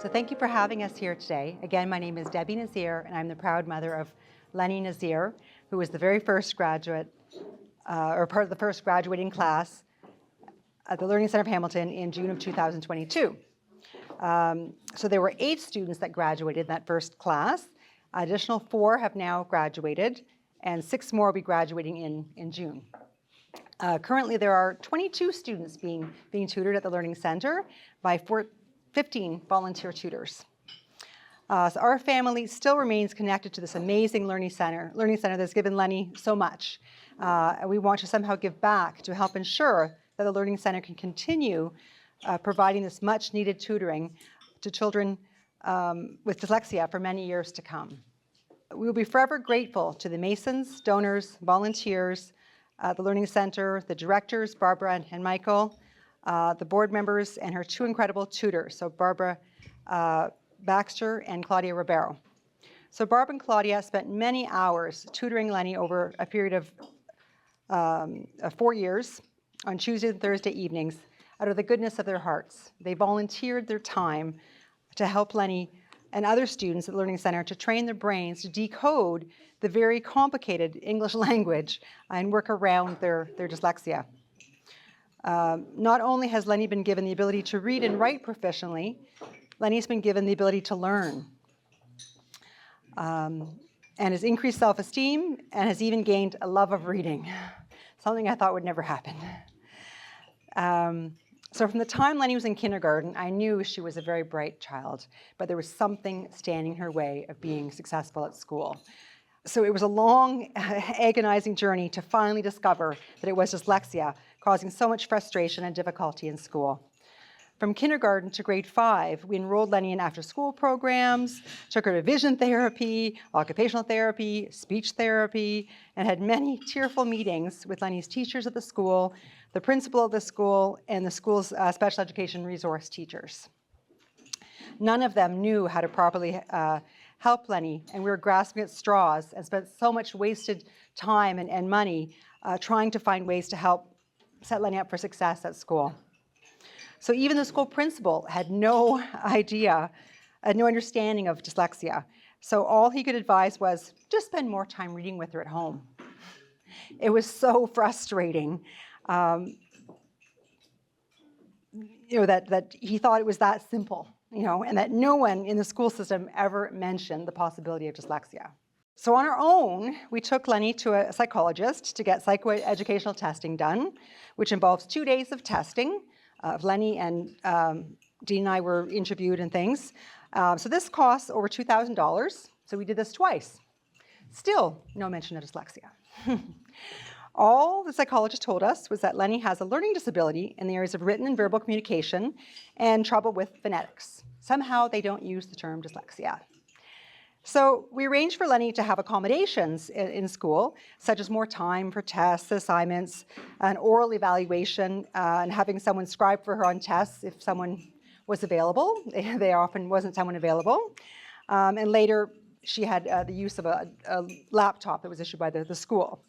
So thank you for having us here today. Again, my name is Debbie Nazir, and I'm the proud mother of Lenny Nazir, who was the very first graduate, or part of the first graduating class at the Learning Center of Hamilton in June of 2022. So there were 8 students that graduated in that first class. Additional 4 have now graduated, and 6 more will be graduating in June. Currently, there are 22 students being tutored at the Learning Center by 15 volunteer tutors. So our family still remains connected to this amazing learning center that's given Lenny so much. And we want to somehow give back to help ensure that the Learning Center can continue providing this much needed tutoring to children with dyslexia for many years to come. We will be forever grateful to the Masons, donors, volunteers, the Learning Center, the directors, Barbara and Michael, the board members, and her 2 incredible tutors, so Barbara Baxter and Claudia Ribeiro. So Barb and Claudia spent many hours tutoring Lenny over a period of 4 years on Tuesday and Thursday evenings out of the goodness of their hearts. They volunteered their time to help Lenny and other students at the Learning Center to train their brains to decode the very complicated English language and work around their dyslexia. Not only has Lenny been given the ability to read and write proficiently, Lenny's been given the ability to learn and has increased self-esteem and has even gained a love of reading, something I thought would never happen. So from the time Lenny was in kindergarten, I knew she was a very bright child, but there was something standing in her way of being successful at school. So it was a long, agonizing journey to finally discover that it was dyslexia, causing so much frustration and difficulty in school. From kindergarten to grade 5, we enrolled Lenny in after-school programs, took her to vision therapy, occupational therapy, speech therapy, and had many tearful meetings with Lenny's teachers at the school, the principal of the school, and the school's special education resource teachers. None of them knew how to properly help Lenny, and we were grasping at straws and spent so much wasted time and money trying to find ways to help set Lenny up for success at school. So even the school principal had no idea, no understanding of dyslexia. So all he could advise was just spend more time reading with her at home. It was so frustrating, that he thought it was that simple, and that no one in the school system ever mentioned the possibility of dyslexia. So on our own, we took Lenny to a psychologist to get psychoeducational testing done, which involves 2 days of testing. Lenny and Dean and I were interviewed and things. So this costs over $2,000. So we did this twice. Still no mention of dyslexia. All the psychologist told us was that Lenny has a learning disability in the areas of written and verbal communication and trouble with phonetics. Somehow they don't use the term dyslexia. So we arranged for Lenny to have accommodations in school, such as more time for tests, assignments, an oral evaluation, and having someone scribe for her on tests if someone was available. There often wasn't someone available. And later, she had the use of a laptop that was issued by the school.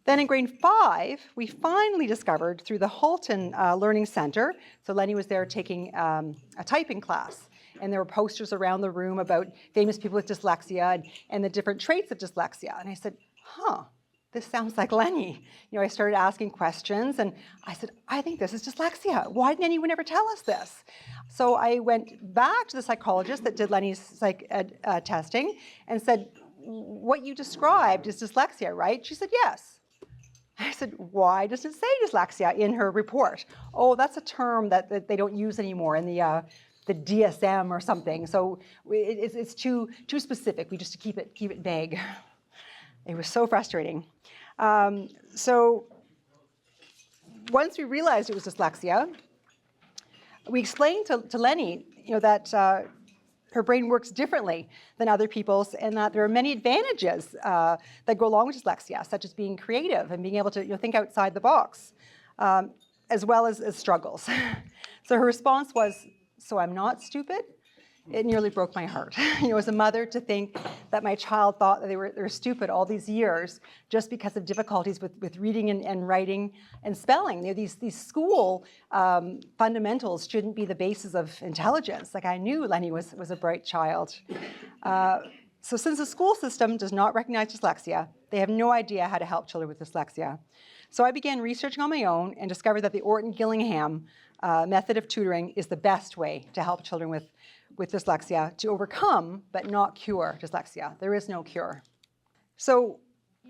Then in grade 5, we finally discovered through the Halton Learning Center, so Lenny was there taking a typing class, and there were posters around the room about famous people with dyslexia and the different traits of dyslexia. And I said, this sounds like Lenny. I started asking questions, and I said, I think this is dyslexia. Why didn't anyone ever tell us this? So I went back to the psychologist that did Lenny's psych testing and said, what you described is dyslexia, right? She said, yes. I said, why does it say dyslexia in her report? Oh, that's a term that they don't use anymore in the DSM or something. So it's too specific. We just keep it vague. It was so frustrating. So once we realized it was dyslexia, we explained to Lenny, that her brain works differently than other people's, and that there are many advantages that go along with dyslexia, such as being creative and being able to think outside the box, as well as struggles. So her response was, so I'm not stupid? It nearly broke my heart, as a mother, to think that my child thought that they were stupid all these years just because of difficulties with reading and writing and spelling. You know, these school fundamentals shouldn't be the basis of intelligence. Like, I knew Lenny was a bright child. So since the school system does not recognize dyslexia, they have no idea how to help children with dyslexia. So I began researching on my own and discovered that the Orton-Gillingham method of tutoring is the best way to help children with dyslexia to overcome but not cure dyslexia. There is no cure. So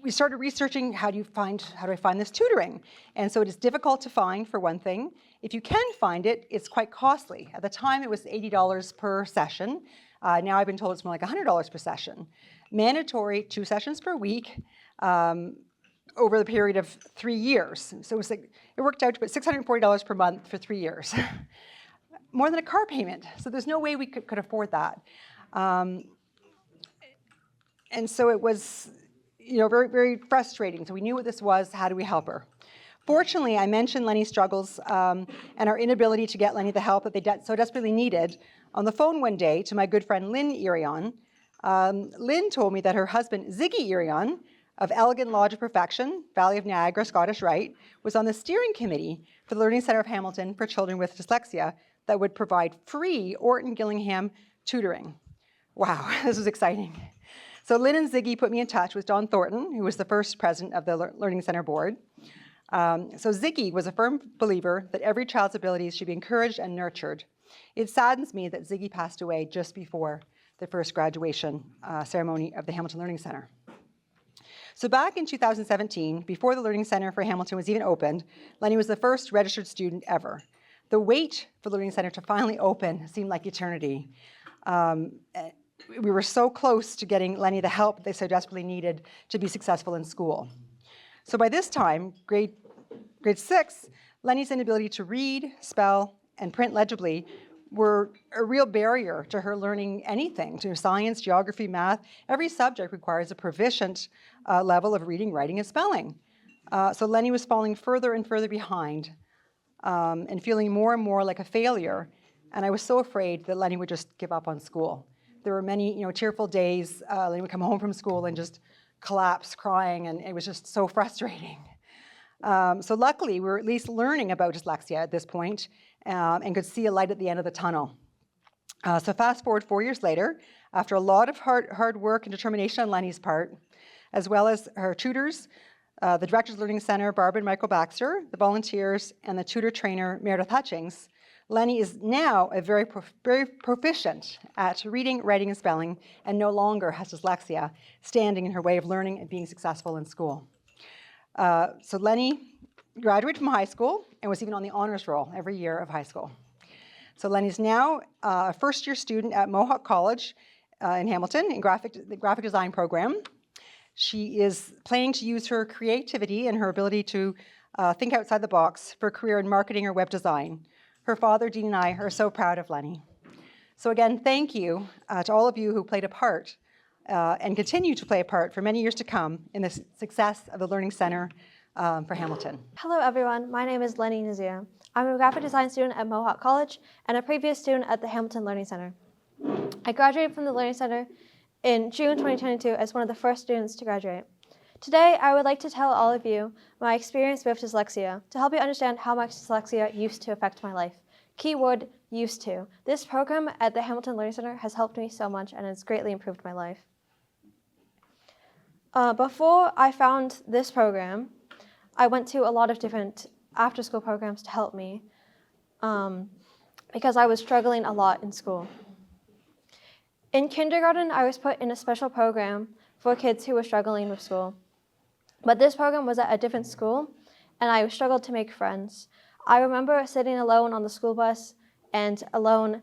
we started researching how do I find this tutoring? And so it is difficult to find, for one thing. If you can find it, it's quite costly. At the time, it was $80 per session. Now I've been told it's more like $100 per session. Mandatory 2 sessions per week over the period of 3 years. So it worked out to about $640 per month for 3 years. More than a car payment. So there's no way we could afford that. And so it was, very, very frustrating. So we knew what this was. How do we help her? Fortunately, I mentioned Lenny's struggles and our inability to get Lenny the help that they so desperately needed on the phone one day to my good friend Lynn Irion. Lynn told me that her husband Ziggy Irion of Elegant Lodge of Perfection, Valley of Niagara, Scottish Rite, was on the steering committee for the Learning Centre of Hamilton for children with dyslexia that would provide free Orton-Gillingham tutoring. Wow, this was exciting. So Lynn and Ziggy put me in touch with Don Thornton, who was the first president of the Learning Centre board. So Ziggy was a firm believer that every child's abilities should be encouraged and nurtured. It saddens me that Ziggy passed away just before the first graduation ceremony of the Hamilton Learning Centre. So back in 2017, before the Learning Centre for Hamilton was even opened, Lenny was the first registered student ever. The wait for the Learning Centre to finally open seemed like eternity. We were so close to getting Lenny the help they so desperately needed to be successful in school. So by this time, grade 6, Lenny's inability to read, spell, and print legibly were a real barrier to her learning anything, to science, geography, math. Every subject requires a proficient level of reading, writing, and spelling. So Lenny was falling further and further behind and feeling more and more like a failure. And I was so afraid that Lenny would just give up on school. There were many, tearful days. Lenny would come home from school and just collapse crying, and it was just so frustrating. So luckily, we were at least learning about dyslexia at this point and could see a light at the end of the tunnel. So fast forward 4 years later, after a lot of hard work and determination on Lenny's part, as well as her tutors, the Directors of the Learning Centre, Barbara and Michael Baxter, the volunteers, and the tutor trainer, Meredith Hutchings, Lenny is now very proficient at reading, writing, and spelling, and no longer has dyslexia standing in her way of learning and being successful in school. So Lenny graduated from high school and was even on the honors roll every year of high school. So Lenny's now a first-year student at Mohawk College in Hamilton in the graphic design program. She is planning to use her creativity and her ability to think outside the box for a career in marketing or web design. Her father, Dean, and I are so proud of Lenny. So again, thank you to all of you who played a part and continue to play a part for many years to come in the success of the Learning Centre for Hamilton. Hello everyone, my name is Lenny Nazir. I'm a graphic design student at Mohawk College and a previous student at the Hamilton Learning Centre. I graduated from the Learning Centre in June 2022 as one of the first students to graduate. Today, I would like to tell all of you my experience with dyslexia to help you understand how much dyslexia used to affect my life. Keyword, used to. This program at the Hamilton Learning Centre has helped me so much and it's greatly improved my life. Before I found this program, I went to a lot of different after-school programs to help me because I was struggling a lot in school. In kindergarten, I was put in a special program for kids who were struggling with school. But this program was at a different school, and I struggled to make friends. I remember sitting alone on the school bus and alone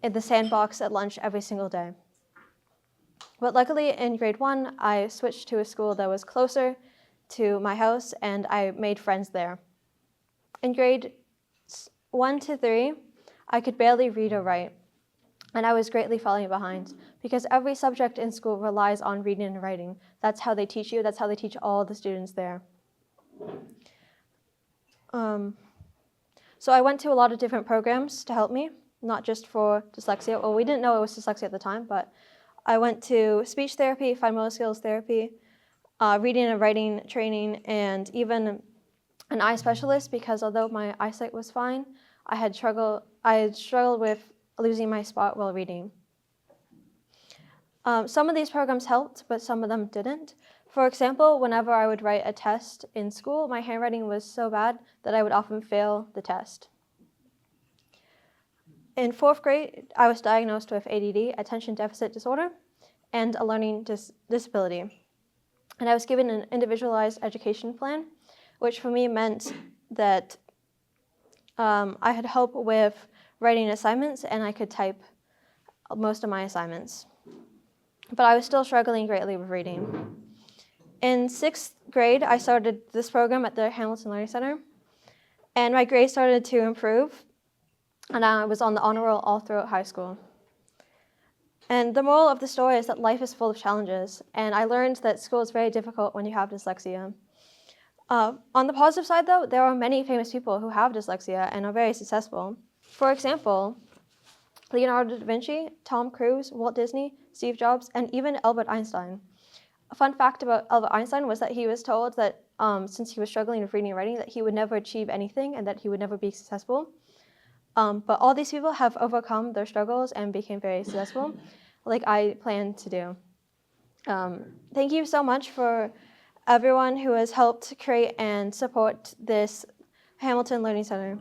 in the sandbox at lunch every single day. But luckily, in grade 1, I switched to a school that was closer to my house, and I made friends there. In grade 1 to 3, I could barely read or write, and I was greatly falling behind because every subject in school relies on reading and writing. That's how they teach you. That's how they teach all the students there. So I went to a lot of different programs to help me, not just for dyslexia. Well, we didn't know it was dyslexia at the time, but I went to speech therapy, fine motor skills therapy, reading and writing training, and even an eye specialist, because although my eyesight was fine, I had struggled with losing my spot while reading. Some of these programs helped, but some of them didn't. For example, whenever I would write a test in school, my handwriting was so bad that I would often fail the test. In 4th grade, I was diagnosed with ADD, attention deficit disorder, and a learning disability. And I was given an individualized education plan, which for me meant that I had help with writing assignments and I could type most of my assignments. But I was still struggling greatly with reading. In 6th grade, I started this program at the Hamilton Learning Center, and my grades started to improve, and I was on the honor roll all throughout high school. And the moral of the story is that life is full of challenges, and I learned that school is very difficult when you have dyslexia. On the positive side, though, there are many famous people who have dyslexia and are very successful. For example, Leonardo da Vinci, Tom Cruise, Walt Disney, Steve Jobs, and even Albert Einstein. A fun fact about Albert Einstein was that he was told that since he was struggling with reading and writing, that he would never achieve anything and that he would never be successful. But all these people have overcome their struggles and became very successful, like I plan to do. Thank you so much for everyone who has helped create and support this Hamilton Learning Center.